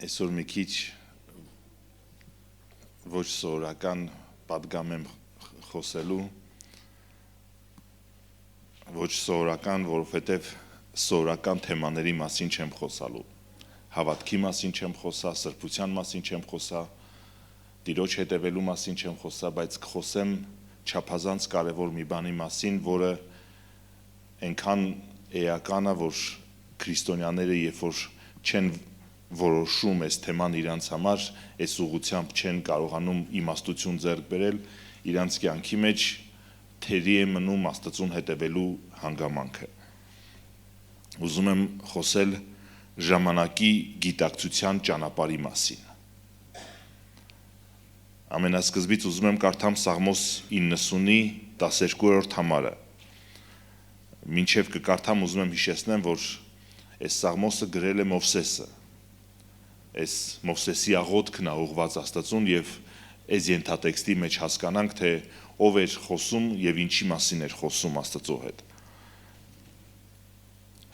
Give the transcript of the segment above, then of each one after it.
Այսօր մի քիչ ոչ սովորական պատգամ եմ խոսելու, ոչ սովորական, որովհետև սովորական թեմաների մասին չեմ խոսալու, հավատքի մասին չեմ խոսա, սրբության մասին չեմ խոսա, Տիրոջ հետևելու մասին չեմ խոսա, բայց կխոսեմ չափազանց կարևոր մի բանի մասին, որը այնքան էական է, որ քրիստոնյաները երբ որ չեն որոշում այս թեման իրանց համար, այս ուղղությամբ չեն կարողանում իմաստություն ձեռք բերել, իրանց կյանքի մեջ թերի է մնում Աստծուն հետևելու հանգամանքը։ Ուզում եմ խոսել ժամանակի գիտակցության ճանապարհի մասին։ Ամենասկզբից ուզում եմ կարդամ Սաղմոս 90-ի 12-րդ համարը։ Մինչև կկարդամ ուզում եմ հիշեցնեմ, որ այս Սաղմոսը գրել է Մովսեսը։ Այս Մովսեսի աղոթքն է ուղղված Աստծուն եւ այս ենթատեքստի մեջ հասկանանք, թե ով էր խոսում եւ ինչի մասին էր խոսում Աստծո հետ։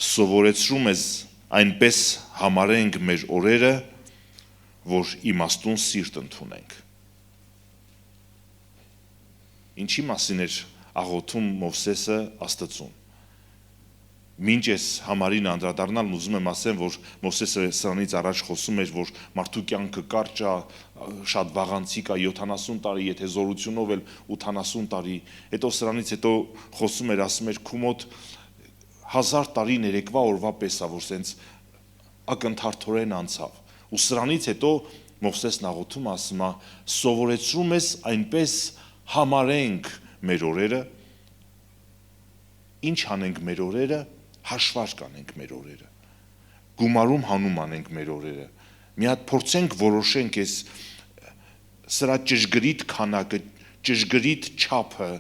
Սովորեցրում ես այնպես համարենք մեր օրերը, որ իմաստուն սիրտ ընդունենք։ Ինչի մասին էր աղոթում Մովսեսը Աստծուն։ Մինչ այս համարին անդրադառնալ ուզում եմ ասեմ, որ Մովսեսը սրանից առաջ խոսում էր, որ մարդու կյանքը կարճ է, շատ վաղանցիկ է, 70 տարի, եթե զորությունով էլ 80 տարի, հետո սրանից հետո խոսում էր, ասում էր քու մոտ 1000 տարի ներեկվա օրվա պես է, որ սենց ակնթարթորեն անցավ։ Ու սրանից հետո Մովսեսն աղոթում ասում է, սովորեցրում ես այնպես համարենք մեր օրերը, ինչ անենք մեր օրերը, հաշվարկ անենք մեր օրերը, գումարում հանում անենք մեր օրերը, մի հատ փորձենք որոշենք այս սրա ճշգրիտ քանակը, ճշգրիտ չափը,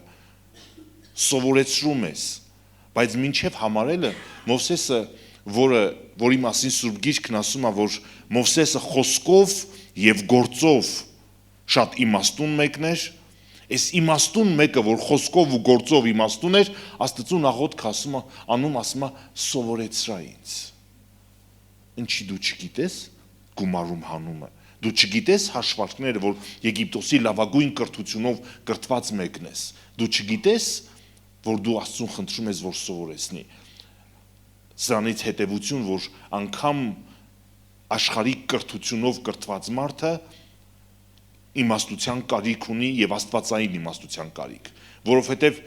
սովորեցրում ես, բայց մինչև համարելը Մովսեսը, որի մասին Սուրբ Գիրքն ասում է, որ Մովսեսը խոսքով եւ գործով շատ իմաստուն մեկն էր, այս իմաստուն մեկը, որ խոսքով ու գործով իմաստուն էր, Աստծուն աղոթք անում ասում է սովորեցրա ինձ։ Ինչի դու չգիտես գումարում հանումը, դու չգիտես հաշվարկները, որ Եգիպտոսի լավագույն կրթությունով կրթված մեկն ես, դու չգիտես, որ դու Աստծուն խնդրում ես, որ սովորեցնի։ Սրանից հետևություն, որ անգամ աշխարհի կրթությունով կրթված մարդը իմաստության կարիք ունի եւ աստվածային իմաստության կարիք, որովհետեւ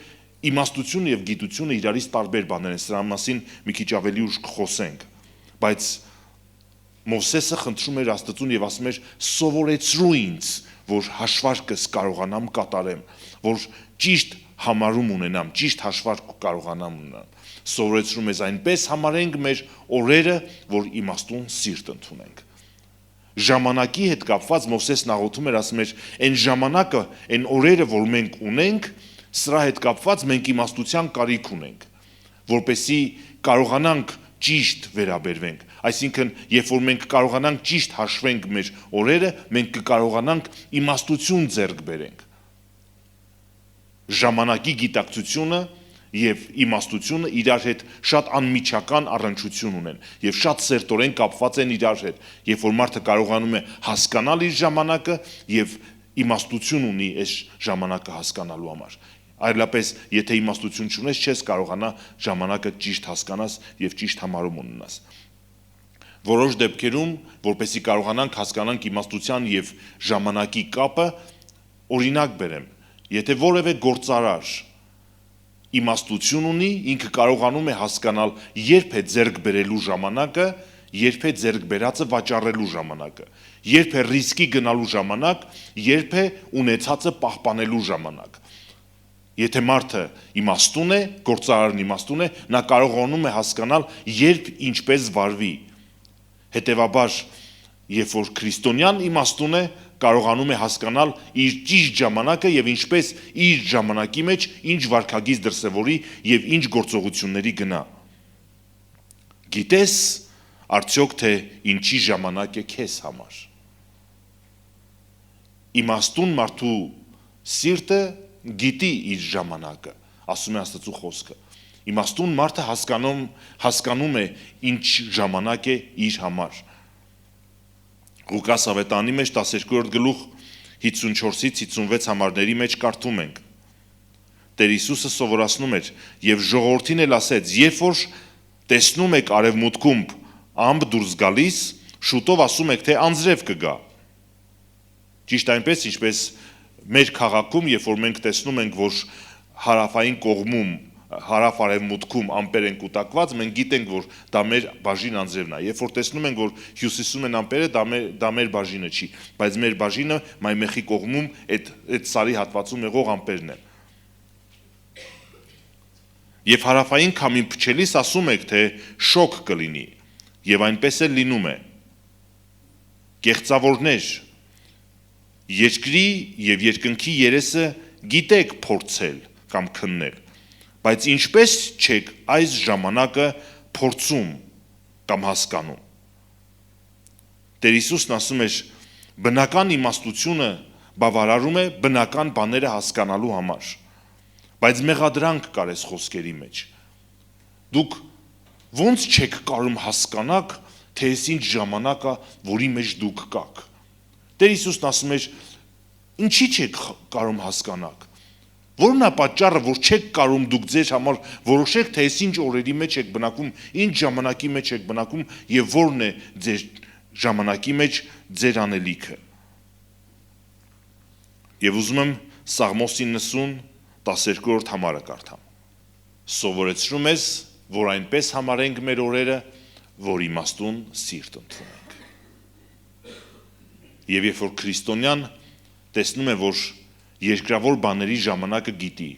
իմաստությունը եւ գիտությունը իրարից տարբեր բաներ են, սրա մասին մի քիչ ավելի ուշ կխոսենք, բայց Մովսեսը խնդրում էր Աստծուն եւ ասում էր սովորեցրու ինձ, որ հաշվարկս կարողանամ կատարեմ, որ ճիշտ համարում ունենամ, ճիշտ հաշվարկ կարողանամ ունենամ, սովորեցրում ես այնպես համարենք մեր օրերը, որ իմաստուն սիրտ ընդունենք։ Ժամանակի հետ կապված Մովսեսն աղոթում էր, ասում էր, այն ժամանակը, այն օրերը, որ մենք ունենք, սրա հետ կապված մենք իմաստության կարիք ունենք, որպեսզի կարողանանք ճիշտ վերաբերվենք, այսինքն, երբ որ մենք կարողանանք ճիշտ հաշվենք մեր օրերը, մենք կկարողանանք իմաստություն ձեռք բերենք։ Ժամանակի գիտակցությունը եւ իմաստությունը իրար հետ շատ անմիջական առնչություն ունեն եւ շատ սերտորեն կապված են իրար հետ, երբ որ մարդը կարողանում է հասկանալ իր ժամանակը եւ իմաստություն ունի այս ժամանակը հասկանալու համար։ Այլապես, եթե իմաստություն չունես, չես կարողանա ժամանակը ճիշտ հասկանաս եւ ճիշտ համարում ունենաս։ Որոշ դեպքերում, որպեսզի կարողանանք հասկանանք իմաստության եւ ժամանակի կապը, օրինակ բերեմ, եթե որևէ գործարար իմաստություն ունի, ինքը կարողանում է հասկանալ երբ է ձեռք բերելու ժամանակը, երբ է ձեռք բերածը վաճառելու ժամանակը, երբ է ռիսկի գնալու ժամանակ, երբ է ունեցածը պահպանելու ժամանակ։ Եթե մարդը իմաստուն է, գործարարն իմաստուն է, նա կարողանում է հասկանալ երբ ինչպես վարվի։ Հետևաբար, երբ որ քրիստոնյան իմաստուն է, կարողանում է հասկանալ իր ճիշտ ժամանակը եւ ինչպես իր ժամանակի մեջ ինչ վարքագիծ դրսևորի եւ ինչ գործողությունների գնա։ Գիտես արդյոք թե ինչի ժամանակ է քեզ համար։ Իմաստուն մարդու սիրտը գիտի իր ժամանակը, ասում է Աստծո խոսքը։ Իմաստուն մարդը հասկանում է ինչ ժամանակ է իր համար։ Ղուկաս ավետարանի մեջ 12-րդ գլուխ 54-ից 56 համարների մեջ կարդում ենք. Տեր Հիսուսը սովորացնում էր եւ ժողովրդին էլ ասեց. երբ որ տեսնում եք արևմուտքում ամպ դուրս գալիս, շուտով ասում եք, թե անձրև կգա։ Ճիշտ այնպես, ինչպես մեր քաղաքում, երբ որ մենք տեսնում ենք, որ հարավային կողմում, հարավ-արևմուտքում ամպեր են կուտակված, մենք գիտենք, որ դա մեր բաժին անձրևն է։ Երբ որ տեսնում ենք, որ հյուսիսում են ամպերը, դա մեր բաժինը չի, բայց մեր բաժինը Մայմեխի կողմում այդ սարի հատվածում եղող ամպերն են։ Եվ հարավային քամին փչելիս ասում եք, թե շոկ կլինի, եւ այնպես էլ լինում է։ Կեղծավորներ, երկրի եւ երկնքի երեսը գիտեք փորձել կամ քննել, բայց ինչպես չեք այս ժամանակը փորձում կամ հասկանում։ Տեր Հիսուսն ասում էր, բնական իմաստությունը բավարարում է բնական բաները հասկանալու համար, բայց մեղադրանք կար այս խոսքերի մեջ։ Դուք ոնց չեք կարում հասկանաք, թե այս ինչ ժամանակ է, որի մեջ դուք կաք։ Տեր Հիսուսն ասում էր, ինչի չեք կարում հասկանաք։ Որն է պատճառը, որ չեք կարում դուք ձեր համար որոշեք, թե այս ինչ օրերի մեջ եք բնակվում, ինչ ժամանակի մեջ եք բնակվում եւ որն է ձեր ժամանակի մեջ ձեր անելիքը։ Եվ ուզում եմ Սաղմոս 90:12 համարը կարդամ։ Սովորեցրում ես, որ այնպես համարենք մեր օրերը, որ իմաստուն սիրտ ընդունենք։ Եվ երբ որ քրիստոնյան տեսնում է, որ երկրավոր բաների ժամանակը գիտի,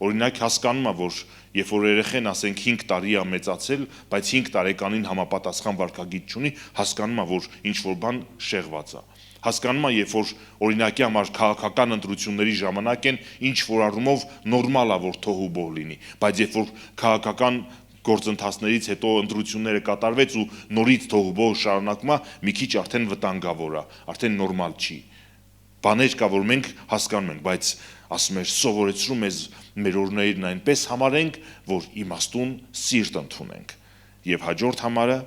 օրինակ հասկանում է, որ երբ որ երեխեն ասենք 5 տարի է մեծացել, բայց 5 տարեկանին համապատասխան վարքագիծ չունի, հասկանում է, որ ինչ որ բան շեղված է։ Հասկանում է, երբ որ օրինակի համար քաղաքական ընտրությունների ժամանակ են, ինչ որ առումով նորմալ է, որ թոհուբոհ լինի, բայց երբ որ քաղաքական գործընթացներից հետո ընտրությունները կատարվեց ու նորից թոհուբոհ շարունակվում է, մի քիչ արդեն վտանգավոր է, արդեն նորմալ չի։ Բաներ կա, որ մենք հասկանում ենք, բայց ասում էր, սովորեցրում ես մեր օրերն այնպես համարենք, որ իմաստուն սիրտ ընդունենք։ Եվ հաջորդ համարը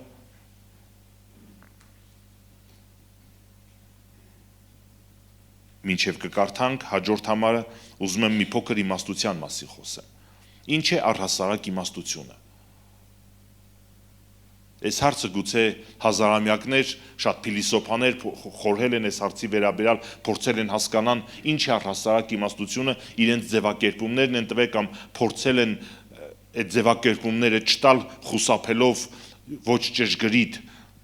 մինչև կկարդանք, հաջորդ համարը ուզում եմ մի փոքր իմաստության մասին խոսեմ։ Ինչ է առհասարակ իմաստությունը։ Այս հարցը գուցե հազարամյակներ, շատ փիլիսոփաներ խորհել են այս հարցի վերաբերյալ, փորձել են հասկանան ինչ է առհասարակ իմաստությունը, իրենց ձևակերպումներն են տվել կամ փորձել են այդ ձևակերպումները չտալ խուսափելով ոչ ճշգրիտ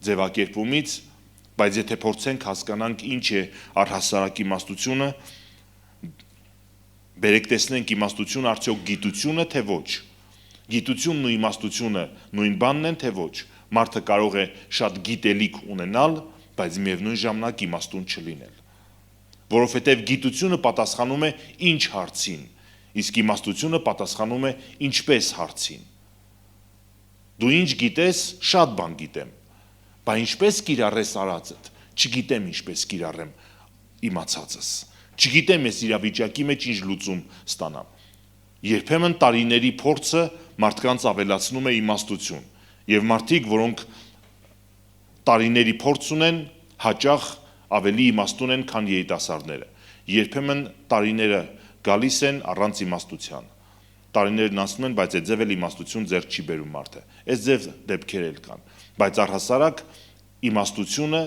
ձևակերպումից, բայց եթե փորձենք հասկանանք ինչ է առհասարակ իմաստությունը, բերեք տեսնենք իմաստությունը արդյոք գիտությունը թե ոչ։ Գիտությունն ու իմաստությունը նույն բանն են թե ոչ։ Մարդը կարող է շատ գիտելիք ունենալ, բայց միևնույն ժամանակ իմաստուն չլինել։ Որովհետև գիտությունը պատասխանում է ինչ հարցին, իսկ իմաստությունը պատասխանում է ինչպես հարցին։ Դու ինչ գիտես, շատ բան գիտեմ, բայց ինչպես կիրառես արածդ, չգիտեմ ինչպես կիրառեմ իմացածս, չգիտեմ ես իրավիճակի մեջ ինչ լուծում ստանամ։ Երբեմն տարիների փորձը մարդկանց ավելացնում է իմաստություն, եւ մարդիկ, որոնք տարիների փորձ ունեն, հաճախ ավելի իմաստուն են, քան երիտասարդները։ Երբեմն տարիները գալիս են առանց իմաստության։ Տարիներն անցնում են, բայց այդ ձև էլ իմաստություն ձեռք չի բերում մարդը։ Այս ձև դեպքեր էլ կան, բայց առհասարակ իմաստությունը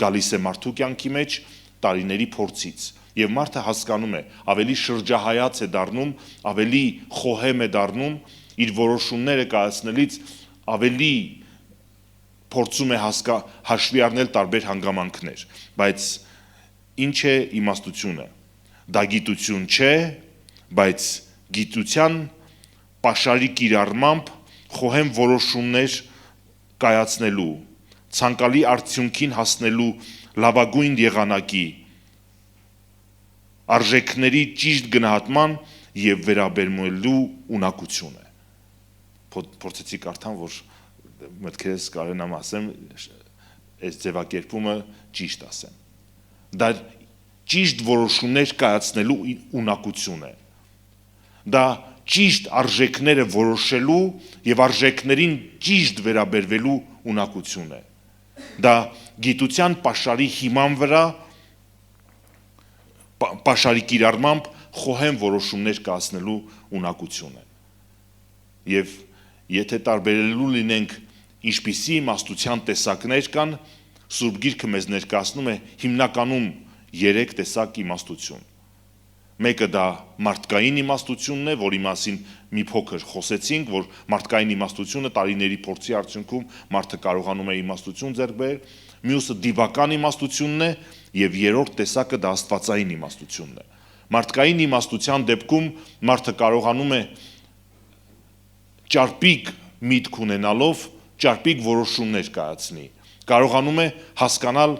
գալիս է մարդու կյանքի մեջ տարիների փորձից, եւ մարդը հասկանում է, ավելի շրջահայաց է դառնում, ավելի խոհեմ է դառնում, իր որոշումները կայացնելից ավելի փորձում է հաշվի առնել տարբեր հանգամանքներ, բայց ինչ է իմաստությունը։ Դա գիտություն չէ, բայց գիտության պաշարի կիրառմամբ խոհեմ որոշումներ կայացնելու, ցանկալի արդյունքին հասնելու լավագույն եղանակի, արժեքների ճիշտ գնահատման եւ վերաբերմելու ունակություն է։ Փորձեցի կարդամ, որ մտքերս կարողանամ ասեմ, այս ձևակերպումը ճիշտ ասեմ։ Դա ճիշտ որոշումներ կայացնելու ունակություն է։ Դա ճիշտ արժեքները որոշելու եւ արժեքներին ճիշտ վերաբերվելու ունակություն է։ Դա գիտության պաշարի հիման վրա պաշարի կիրառմամբ խոհեմ որոշումներ կայացնելու ունակությունը։ Եվ եթե տարբերելու լինենք ինչպիսի իմաստության տեսակներ կան, Սուրբ Գիրքը մեզ ներկայացնում է հիմնականում 3 տեսակ իմաստություն։ Մեկը դա մարդկային իմաստությունն է, որի մասին մի փոքր խոսեցինք, որ մարդկային իմաստությունը տարիների փորձի արդյունքում մարդը կարողանում է իմաստություն ձեռք բերել, մյուսը դիվական իմաստությունն է, եւ երրորդ տեսակը դա աստվածային իմաստությունն է։ Մարդկային իմաստության դեպքում մարդը կարողանում է ճարպիկ միտք ունենալով ճարպիկ որոշումներ կայացնի, կարողանում է հասկանալ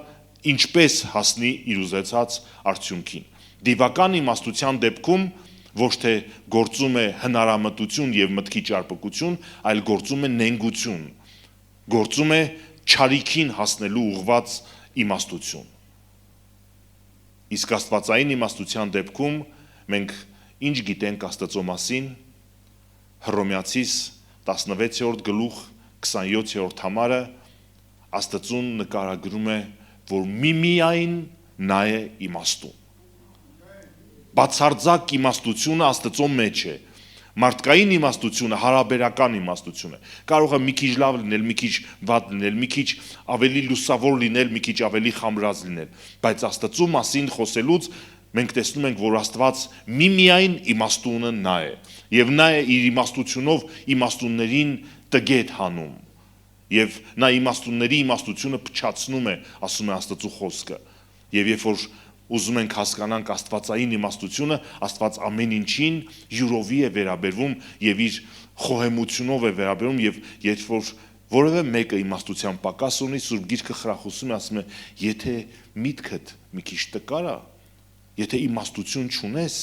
ինչպես հասնի իր ուզեցած արդյունքին։ Դիվական իմաստության դեպքում ոչ թե գործում է հնարամտություն եւ մտքի ճարպկություն, այլ գործում է նենգություն, գործում է չարիքին հասնելու ուղղված իմաստություն։ Իսկ աստվածային իմաստության դեպքում մենք ինչ գիտենք Աստծո մասին, Հռոմեացիս 16-րդ գլուխ 27-րդ համարը Աստծուն նկարագրում է, որ միմիայն նա է իմաստուն։ Բացարձակ իմաստությունը Աստծո մեջ է։ Մարդկային իմաստությունը հարաբերական իմաստություն է։ Կարող է մի քիչ լավ լինել, մի քիչ վատ լինել, մի քիչ ավելի լուսավոր լինել, մի քիչ ավելի խամրած լինել, բայց Աստծո մասին խոսելուց մենք տեսնում ենք, որ Աստված միմիայն իմաստունը նա է, եւ նա է իր իմաստությունով իմաստուններին տգետ հանում, եւ նա իմաստունների իմաստությունը փչացնում է, ասում է Աստծո խոսքը, եւ երբ որ ուզում ենք հասկանանք աստվածային իմաստությունը, Աստված ամեն ինչին յուրովի է վերաբերվում եւ իր խոհեմությունով է վերաբերվում եւ երբ որ որևէ մեկը իմաստության պակաս ունի, Սուրբ Գիրքը խրախուսում է, ասում է, եթե միտքդ մի քիչ տկար է, եթե իմաստություն չունես,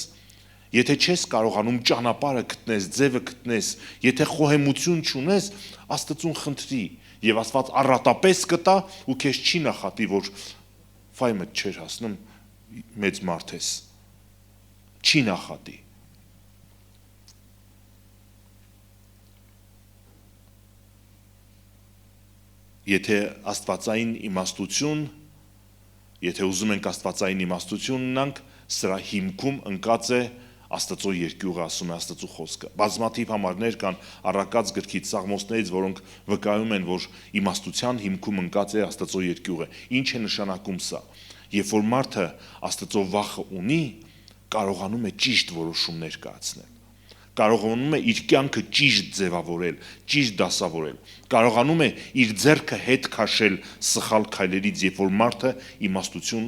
եթե չես կարողանում ճանապարհը գտնես, ձևը գտնես, եթե խոհեմություն չունես, Աստծուն խնդրի եւ Աստված առատապես կտա ու քեզ չի նախատի, որ ֆայմը չեր հասնում մեծ մարդ ես, չի նախատի։ Եթե աստվածային իմաստություն, եթե ուզում ենք աստվածային իմաստություն ունենք, սրա հիմքում ընկած է Աստծո երկյուղը, ասում է Աստծո խոսքը։ Բազմաթիվ համարներ կան առակած գրքից, Սաղմոսներից, որոնք վկայում են, որ իմաստության հիմքում ընկած է Աստծո երկյուղը։ Ինչ է նշանակում սա։ Երբ որ մարդը Աստծո վախը ունի, կարողանում է ճիշտ որոշումներ կայացնել, կարողանում է իր կյանքը ճիշտ ձևավորել, ճիշտ դասավորել, կարողանում է իր ձեռքը հետ քաշել սխալ քայլերից, երբ որ մարդը իմաստություն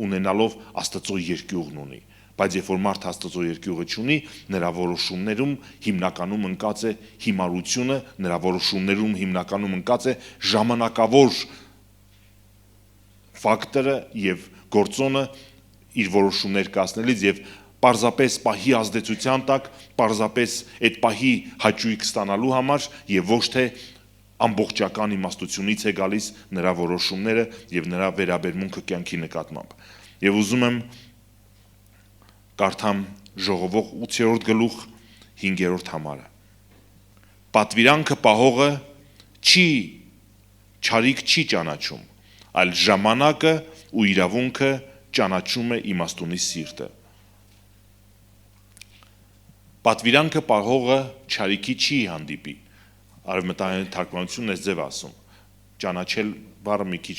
ունենալով Աստծո երկյուղն ունի, բայց երբ որ մարդը Աստծո երկյուղը չունի, նրա որոշումներում հիմնականում ընկած է հիմարությունը, նրա որոշումներում հիմնականում ընկած է ժամանակավոր ֆակտորը եւ գործոնը իր որոշումներ կայացնելիս եւ պարզապես պահի ազդեցության տակ, պարզապես այդ պահի հաճույք ստանալու համար եւ ոչ թե ամբողջական իմաստությունից է գալիս նրա որոշումները եւ նրա վերաբերմունքը կյանքի նկատմամբ։ Եվ ուզում եմ կարդամ Ժողովող 8-րդ գլուխ 5-րդ համարը։ Պատվիրանքը պահողը չարիք չի ճանաչում, այլ ժամանակը ու իրավունքը ճանաչում է իմաստունի սիրտը։ Պատվիրանքը պահողը չարիքի չի հանդիպի։ Արևմտային թարգմանությունն է ձև ասում։ Ճանաչել բառը մի քիչ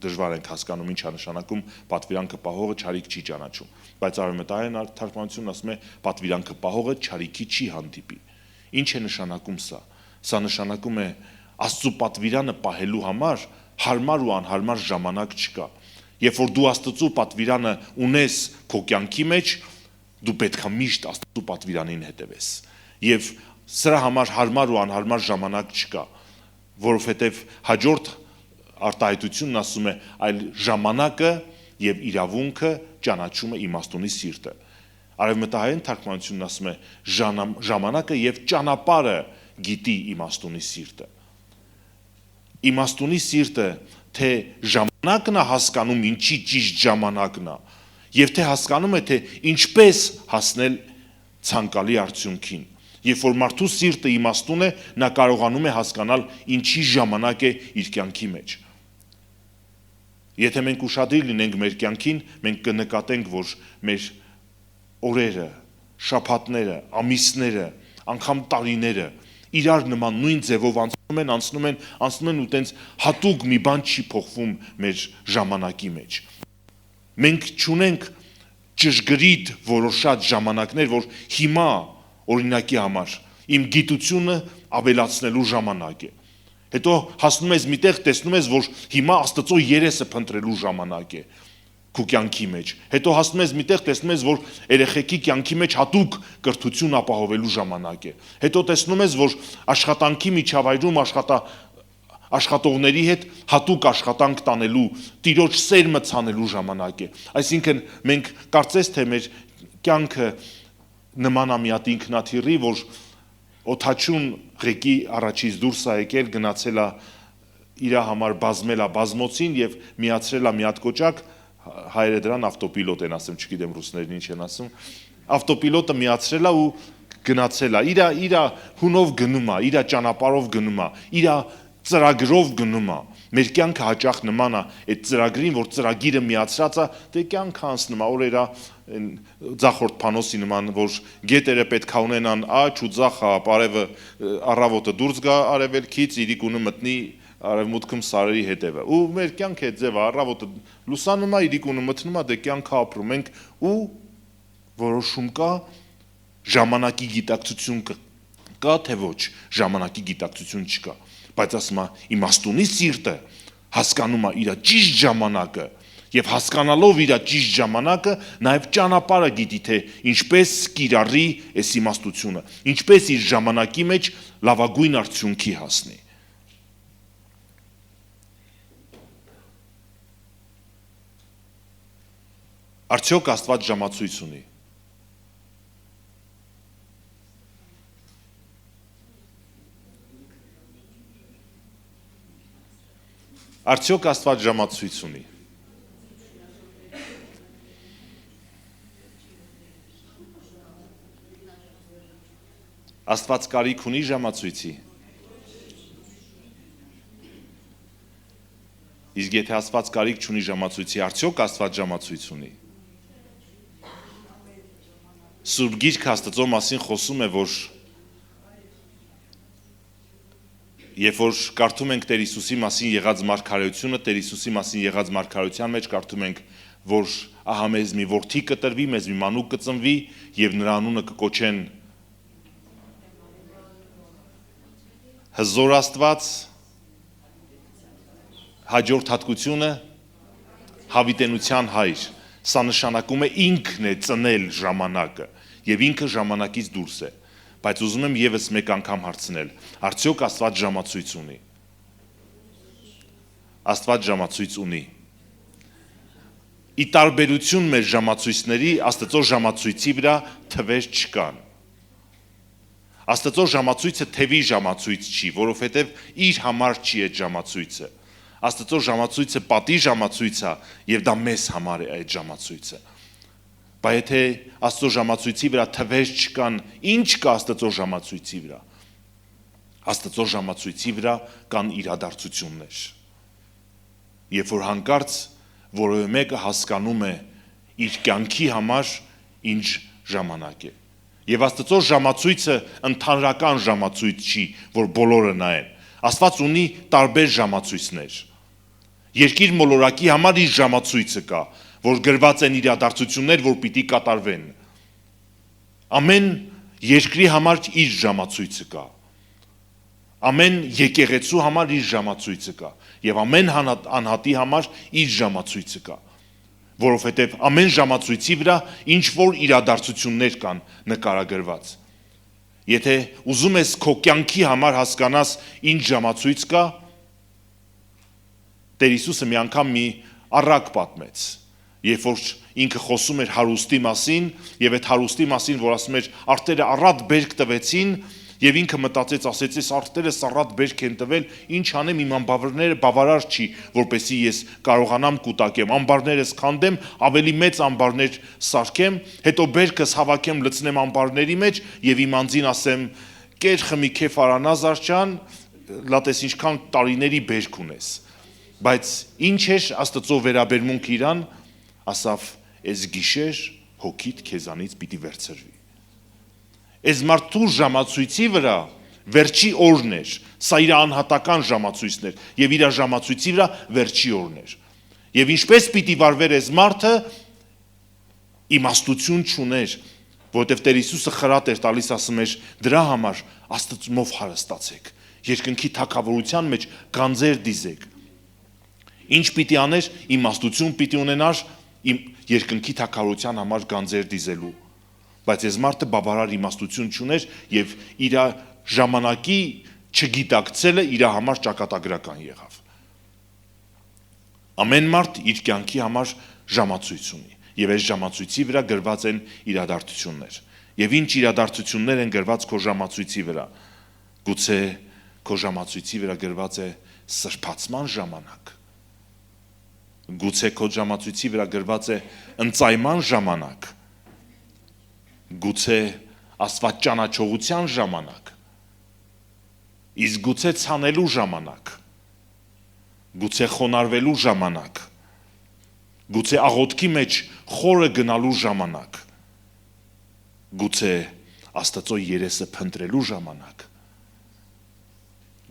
դժվար ենք հասկանում ինչ է նշանակում պատվիրանքը պահողը չարիք չի ճանաչում, բայց արևմտային թարգմանությունն ասում է պատվիրանքը պահողը չարիքի չի հանդիպի։ Ինչ է նշանակում սա։ Սա նշանակում է Աստծո պատվիրանը պահելու համար հարմար ու անհարմար ժամանակ չկա։ Երբ որ դու Աստծո պատվիրանը ունես քո կյանքի մեջ, դու պետք է միշտ Աստծո պատվիրանին հետևես։ Եվ սրա համար հարմար ու անհարմար ժամանակ չկա, որովհետև հաջորդ արտահայտությունն ասում է, այլ ժամանակը եւ իրավունքը ճանաչում է իմաստունի սիրտը։ Արևմտահայերեն թարգմանությունն ասում է ժամանակը եւ ճանապարհը գիտի իմաստունի սիրտը։ Իմաստունի սիրտը թե ժամանակն է հասկանում ինչի ճիշտ ժամանակն է, եւ թե հասկանում է թե ինչպես հասնել ցանկալի արդյունքին։ Երբ որ մարդու սիրտը իմաստուն է, նա կարողանում է հասկանալ ինչի ժամանակ է իր կյանքի մեջ։ Եթե մենք ուշադիր լինենք մեր կյանքին, մենք կնկատենք, որ մեր օրերը, շաբաթները, ամիսները, անգամ տարիները իրար նման նույն ձևով անցնում են ու տենց հատուկ մի բան չի փոխվում մեր ժամանակի մեջ։ Մենք չունենք ճշգրիտ որոշած ժամանակներ, որ հիմա օրինակի համար իմ գիտությունը ավելացնելու ժամանակ է։ Հետո հասնում ես միտեղ, տեսնում ես, որ հիմա Աստծո երեսը փնտրելու ժամանակ է քո կյանքի մեջ։ Հետո հասնում ես միտեղ, տեսնում ես, որ երեխեքի կյանքի մեջ հատուկ կրթություն ապահովելու ժամանակ է։ Հետո տեսնում ես, որ աշխատանքի միջավայրում աշխատողների հետ հատուկ աշխատանք տանելու, Տիրոջ սերմը ցանելու ժամանակ է։ Այսինքն մենք կարծես թե մեր կյանքը նման է մի հատ ինքնաթիռի, որ օդաչուն ղեկի առաջից դուրս է եկել, գնացել է իր համար բազմել է բազմոցին եւ միացրել է մի հատ կոճակ, հայերը դրան ավտոպիլոտ են ասում, չգիտեմ ռուսներն ինչ են ասում, ավտոպիլոտը միացրել է ու գնացել է, իր հունով գնում է, իր ճանապարհով գնում է, իր ծրագրով գնում է։ Մեր կյանքը հաճախ նման է այդ ծրագրին, որ ծրագիրը միացրած է, դե կյանքը անցնում է, օրերը ձախորդ փանոսի նման, որ գետերը պետք է ունենան աճ ու ձախ ապարևը առավոտը դուրս գա արևելքից, իրիկունը մտնի արևմուտքում սարերի հետևը։ Ու մեր կյանքը այդ ձևը առավոտը լուսանում է, իրիկունը մտնում է, դե կյանքը ապրում ենք ու որոշում կա ժամանակի գիտակցություն կա թե ոչ, ժամանակի գիտակցություն չկա, բայց ասում է իմաստունի սիրտը հասկանում է իր ճիշտ ժամանակը եւ հասկանալով իր ճիշտ ժամանակը նաեւ ճանապարհը գիտի թե ինչպես կիրառի այս իմաստությունը, ինչպես իր ժամանակի մեջ լավագույն արդյունքի հասնի։ Արդյոք Աստված ժամացույց ունի։ Արդյոք Աստված ժամացույց ունի։ Աստված կարիք ունի ժամացույցի։ Իսկ եթե Աստված կարիք չունի ժամացույցի, արդյոք Աստված ժամացույց ունի։ Սուրբ Գիրքը Աստծո մասին խոսում է, որ երբ որ կարդում ենք Տեր Հիսուսի մասին եղած մարգարեությունը, Տեր Հիսուսի մասին եղած մարգարեության մեջ կարդում ենք, որ ահա մեզ մի որդի կտրվի, մեզ մի մանուկ կծնվի եւ նրա անունը կկոչեն Հզոր Աստված, հաջորդ հատկությունը հավիտենության հայր։ Սա նշանակում է ինքն է ծնել ժամանակը եւ ինքը ժամանակից դուրս է։ Բայց ուզում եմ եւս մեկ անգամ հարցնել. արդյոք Աստված ժամացույց ունի։ Աստված ժամացույց ունի։ Ի տարբերություն մեր ժամացույցների, Աստծո ժամացույցի վրա թվեր չկան։ Աստծո ժամացույցը թևի ժամացույց չի, որովհետև իր համար չի այդ ժամացույցը։ Աստծո ժամացույցը պատի ժամացույց է եւ դա մեզ համար է այդ ժամացույցը։ Բայց եթե Աստծո ժամացույցի վրա թվեր չկան, ինչ կա Աստծո ժամացույցի վրա։ Աստծո ժամացույցի վրա կան իրադարձություններ։ Երբ որ հանկարծ որևէ մեկը հասկանում է իր կյանքի համար ինչ ժամանակ է։ Եվ Աստծո ժամացույցը ընդհանրական ժամացույց չի, որ բոլորը նայեն։ Աստված ունի տարբեր ժամացույցներ։ Երկիր մոլորակի համար իր ժամացույցը կա, որ գրված են իրադարձություններ, որ պիտի կատարվեն։ Ամեն երկրի համար իր ժամացույցը կա։ Ամեն եկեղեցու համար իր ժամացույցը կա, եւ ամեն անհատի համար իր ժամացույցը կա, որովհետեւ ամեն ժամացույցի վրա ինչ որ իրադարձություններ կան նկարագրված։ Եթե ուզում ես քո կյանքի համար հասկանաս ինչ ժամացույց կա, Տեր Հիսուսը մի անգամ մի առակ պատմեց, երբ որ ինքը խոսում էր հարուստի մասին, եւ այդ հարուստի մասին, որ ասում էր արտերը առատ բերք տվեցին, եւ ինքը մտածեց, ասեց, այս արտերը առատ բերք են տվել, ինչ անեմ, իմ ամբարները բավարար չի, որպեսզի ես կարողանամ կուտակեմ, ամբարներս քանդեմ, ավելի մեծ ամբարներ սարքեմ, հետո բերքս հավաքեմ, լցնեմ ամբարների մեջ եւ իմ անձին ասեմ, կեր խմի քեֆ արանա Զարչյան, լատես ինչքան տարիների բերք ունես։ Բայց ինչ էր Աստծո վերաբերմունքը իրան, ասավ, «Այս գիշեր հոգիդ քեզանից պիտի վերցրվի»։ Այս մարդու ժամացույցի վրա վերջի օրն էր, սա իր անհատական ժամացույցն էր, եւ իր ժամացույցի վրա վերջի օրն էր։ Եվ ինչպես պիտի վարվեր այս մարդը, իմաստություն չուներ, որովհետև Տեր Հիսուսը խրատ էր տալիս, ասում էր, դրա համար Աստծով հարստացեք, երկնքի թագավորության մեջ գանձեր դիզեք։ Ինչ պիտի աներ, իմաստություն պիտի ունենար երկնքի թագավորության համար գանձեր դիզելու։ Բայց այս մարդը բավարար իմաստություն չուներ եւ իր ժամանակի չգիտակցելը իր համար ճակատագրական եղավ։ Ամեն մարդ իր կյանքի համար ժամացույց ունի եւ այս ժամացույցի վրա գրված են իրադարձություններ։ Եվ ինչ իրադարձություններ են գրված քո ժամացույցի վրա։ Գուցե քո ժամացույցի վրա գրված է սրբացման ժամանակ։ Գուցե քո ժամացույցի վրա գրված է ընծայման ժամանակ։ Գուցե Աստված ճանաչողության ժամանակ։ Իսկ գուցե ցանելու ժամանակ։ Գուցե խոնարհվելու ժամանակ։ Գուցե աղոթքի մեջ խորը գնալու ժամանակ։ Գուցե Աստծո երեսը փնտրելու ժամանակ։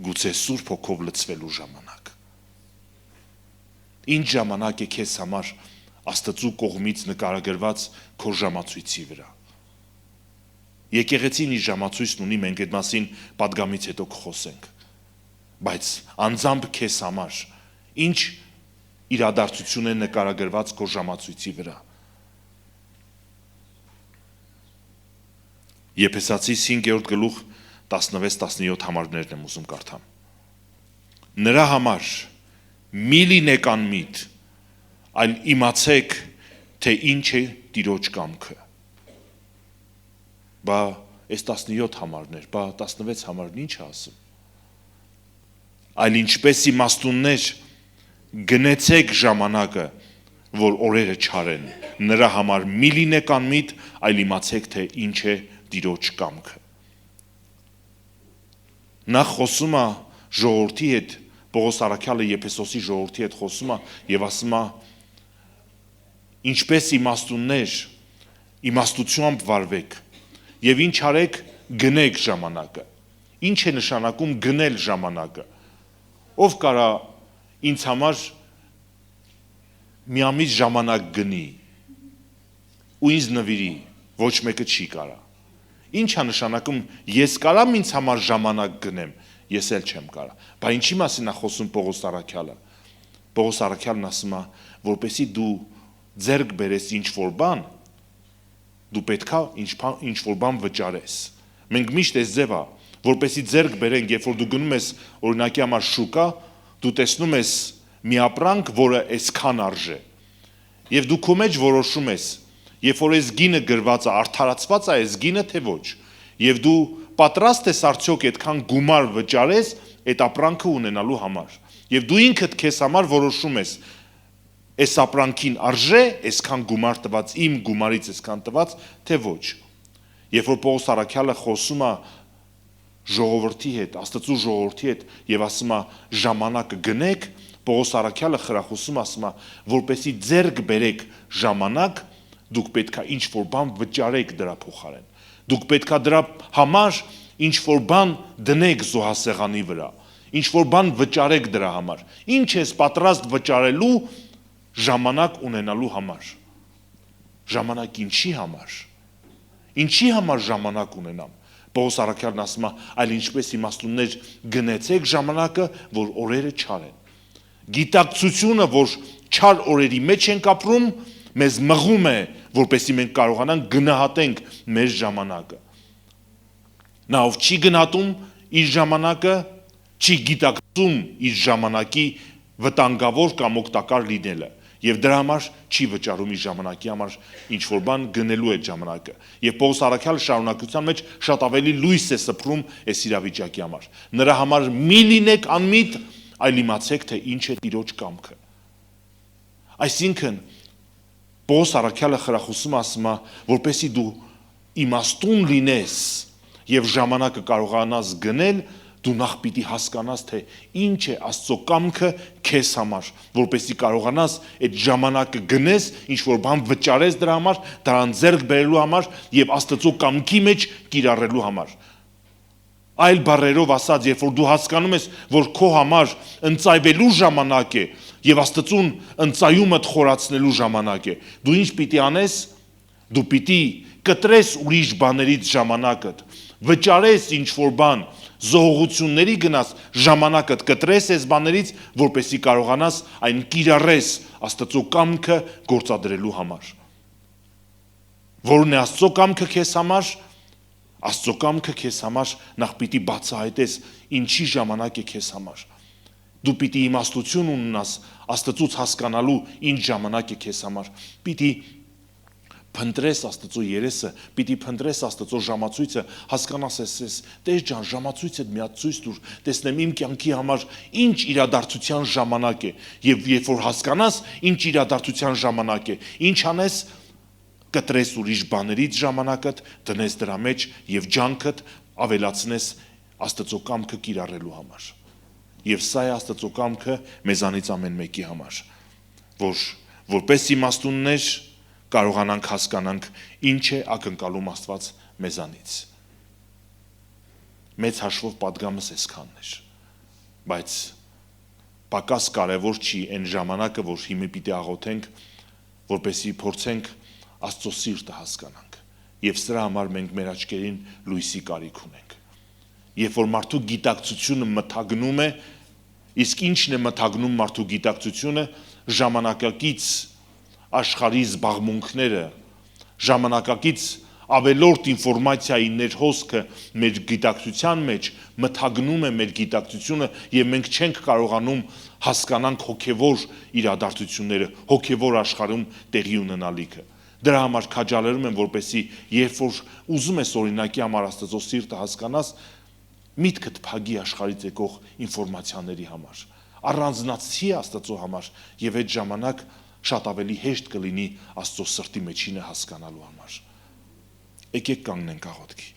Գուցե Սուրբ Հոգով լցվելու ժամանակ։ Ինչ ժամանակ է քեզ համար Աստծո կողմից նկարագրված քո ժամացույցի վրա։ Եկեղեցին իր ժամացույցն ունի, մենք այդ մասին պատգամից հետո կխոսենք։ Բայց անձամբ քեզ համար ինչ իրադարձություն է նկարագրված քո ժամացույցի վրա։ Եփեսացիս 5-րդ գլուխ 16-17 համարներն եմ ուզում կարդամ։ Նրա համար մի լինեք անմիտ, այլ իմացեք, թե ինչ է Տիրոջ կամքը։ Բա այս 17 համարներ, բա 16 համարն ինչ է ասում։ Այլ ինչպես իմաստուններ գնեցեք ժամանակը, որ օրերը չարեն, նրա համար մի լինեք անմիտ, այլ իմացեք, թե ինչ է Տիրոջ կամքը։ Նա խոսում է ժողովրդի հետ, Պողոս առաքյալը Եփեսոսի ժողովրդի հետ խոսում է եւ ասում է, ինչպես իմաստուններ, իմաստությամբ վարվեք եւ ինչ արեք, գնեք ժամանակը։ Ինչ է նշանակում գնել ժամանակը։ Ով կարա ինձ համար միամիտ ժամանակ գնի ու ինձ նվիրի, ոչ մեկը չի կարա։ Ինչ է նշանակում ես կարամ ինձ համար ժամանակ գնեմ, ես էլ չեմ կարա։ Բա ինչի մասին է խոսում Պողոս առաքյալը։ Պողոս առաքյալն ասում է, որպեսզի դու ձեռք բերես ինչ-որ բան, դու պետքա ինչ-որ բան վճարես։ Մենք միշտ այս ձև է, որպեսզի ձեռք բերենք, երբ որ դու գնում ես օրինակի համար շուկա, դու տեսնում ես մի ապրանք, որը այսքան արժե։ Եվ դու քո մեջ որոշում ես, երբ որ այս գինը գրված է, արդարացված է այս գինը, թե ոչ։ Եվ դու պատրաստ ես արդյոք այդքան գումար վճարես այդ ապրանքը ունենալու համար։ Եվ դու ինքդ քեզ համար որոշում ես, այս ապրանքին արժե այսքան գումար տված, իմ գումարից այսքան տված, թե ոչ։ Երբ որ Պողոս առաքյալը խոսում է ժողովրդի հետ, Աստծո ժողովրդի հետ եւ ասում է ժամանակը գնեք, Պողոս առաքյալը խրախուսում ասում է, որպեսի ձեռք բերեք ժամանակ, դուք պետքա ինչ-որ բան վճարեք դրա փոխարեն։ Դուք պետքա դրա համար ինչ-որ բան դնեք զոհասեղանի վրա, ինչ-որ բան վճարեք դրա համար։ Ինչ ես պատրաստ վճարելու ժամանակ ունենալու համար։ Ժամանակ ինչի համար։ Ինչի համար ժամանակ ունենամ։ Պողոս առաքյալն ասում է, այլ ինչպես իմաստուններ գնեցեք ժամանակը, որ օրերը չար են։ Գիտակցությունը, որ չար օրերի մեջ ենք ապրում, մեզ մղում է, որպեսզի մենք կարողանանք գնահատենք մեր ժամանակը։ Նա ով չի գնահատում իր ժամանակը, չի գիտակցում իր ժամանակի վտանգավոր կամ օգտակար լինելը եւ դրա համար չի վճարում իր ժամանակի համար ինչ-որ բան գնելու այդ ժամանակը։ Եվ Պողոս առաքյալը շարունակության մեջ շատ ավելի լույս է սփռում այս իրավիճակի համար։ Նրա համար մի լինեք անմիտ, այլ իմացեք, թե ինչ է Տիրոջ կամքը։ Այսինքն Պողոս առաքյալը խրախուսում ասում է, որպեսզի դու իմաստուն լինես եւ ժամանակը կարողանաս գնել, դու նախ պիտի հասկանաս, թե ինչ է Աստծո կամքը քեզ համար, որպեսզի կարողանաս այդ ժամանակը գնես, ինչ որ բան վճարես դրա համար, դրան ձեռք բերելու համար եւ Աստծո կամքի մեջ կիրառելու համար։ Այլ բառերով ասած, երբ որ դու հասկանում ես, որ քո համար ընծայվելու ժամանակ է եւ Աստծուն ընծայումդ խորացնելու ժամանակ է, դու ինչ պիտի անես, դու պիտի կտրես ուրիշ բաներից ժամանակդ, վճարես ինչ որ բան, զոհողությունների գնաս, ժամանակդ կտրես այս բաներից, որպեսզի կարողանաս այն կիրառես Աստծո կամքը գործադրելու համար։ Որն է Աստծո կամքը քեզ համար, Աստծո կամքը քեզ համար նախ պիտի բացահայտես ինչի ժամանակ է քեզ համար։ Դու պիտի իմաստություն ունենաս Աստծուց հասկանալու ինչ ժամանակ է քեզ համար։ Պիտի փնտրես Աստծո երեսը, պիտի փնտրես Աստծո ժամացույցը, հասկանաս ես, Տեր ջան, ժամացույցդ մի հատ ցույց տուր, տեսնեմ իմ կյանքի համար ինչ իրադարձության ժամանակ է, եւ երբ որ հասկանաս ինչ իրադարձության ժամանակ է, ինչ անես, կտրես ուրիշ բաներից ժամանակդ, դնես դրա մեջ եւ ջանքդ ավելացնես Աստծո կամքը կիրառելու համար։ Եվ սա է Աստծո կամքը մեզանից ամեն մեկի համար, որ որպես իմաստուններ կարողանանք հասկանանք ինչ է ակնկալում Աստված մեզանից։ Մեծ հաշվով պատգամս այսքանն էր, բայց պակաս կարևոր չի այն ժամանակը, որ հիմա պիտի աղոթենք, որպեսզի փորձենք Աստծո սիրտը հասկանանք, եւ սրա համար մենք մեր աչքերին լույսի կարիք ունենք։ Երբ որ մարդու գիտակցությունը մթագնում է, իսկ ինչն է մթագնում մարդու գիտակցությունը, ժամանակակից աշխարհի զբաղմունքները, ժամանակակից ավելորդ ինֆորմացիայի ներհոսքը մեր գիտակցության մեջ մթագնում է մեր գիտակցությունը եւ մենք չենք կարողանում հասկանանք հոգեվոր իրադարձությունները, հոգեվոր աշխարհում տեղի ունենալիքը։ Դրա համար քաջալերում եմ, որպեսզի երբ որ ուզում ես օրինակի համար Աստծո սիրտը հասկանաս, միտքդ փագի աշխարհից եկող ինֆորմացիաների համար, առանձնացի Աստծո համար եւ այդ ժամանակ շատ ավելի հեշտ կլինի Աստծո սրտի մեջինը հասկանալու համար։ Եկեք կանգնենք աղոթքի։